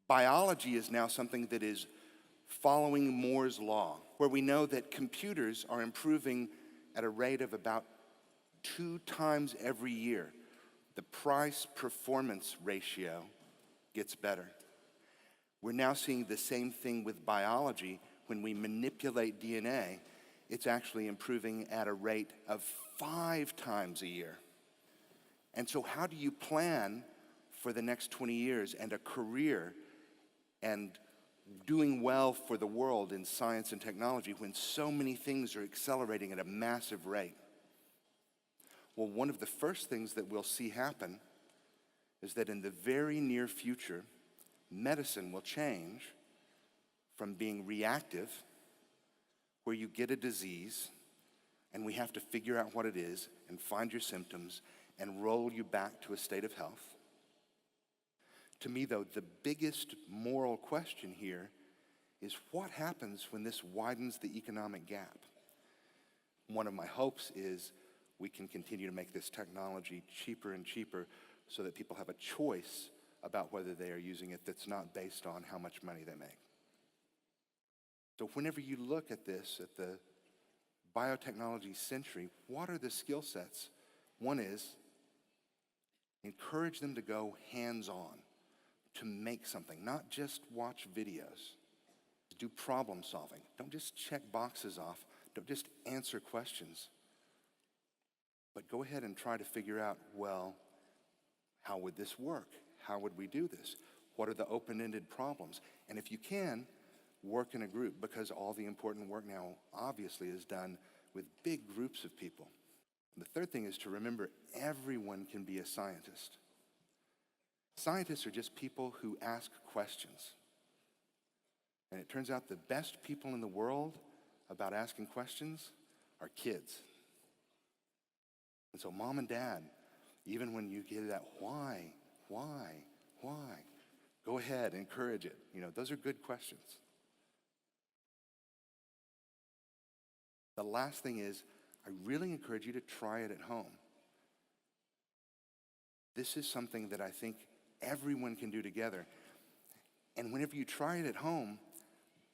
Biology is now something that is following Moore's law, where we know that computers are improving at a rate of about 2 times every year. The price-performance ratio gets better. We're now seeing the same thing with biology. When we manipulate DNA, it's actually improving at a rate of 5 times a year. And so how do you plan for the next 20 years and a career and doing well for the world in science and technology when so many things are accelerating at a massive rate? Well, one of the first things that we'll see happen is that in the very near future, medicine will change from being reactive, where you get a disease and we have to figure out what it is and find your symptoms and roll you back to a state of health. To me, though, the biggest moral question here is what happens when this widens the economic gap? One of my hopes is we can continue to make this technology cheaper and cheaper so that people have a choice about whether they are using it that's not based on how much money they make. So whenever you look at this, at the biotechnology century, what are the skill sets? One is encourage them to go hands-on, to make something, not just watch videos. Do problem solving. Don't just check boxes off. Don't just answer questions. But go ahead and try to figure out, well, how would this work? How would we do this? What are the open-ended problems? And if you can, work in a group, because all the important work now obviously is done with big groups of people. And the third thing is to remember everyone can be a scientist. Scientists are just people who ask questions. And it turns out the best people in the world about asking questions are kids. And so mom and dad, even when you get that why, go ahead, encourage it. Those are good questions. The last thing is, I really encourage you to try it at home. This is something that I think everyone can do together. And whenever you try it at home,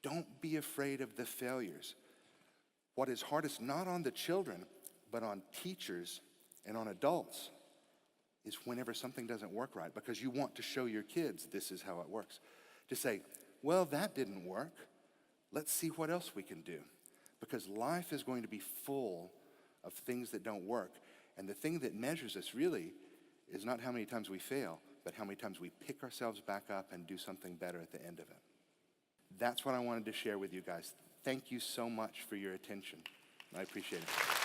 don't be afraid of the failures. What is hardest, not on the children, but on teachers and on adults, is whenever something doesn't work right, because you want to show your kids this is how it works. To say, well, that didn't work. Let's see what else we can do. Because life is going to be full of things that don't work. And the thing that measures us really is not how many times we fail, but how many times we pick ourselves back up and do something better at the end of it. That's what I wanted to share with you guys. Thank you so much for your attention. I appreciate it.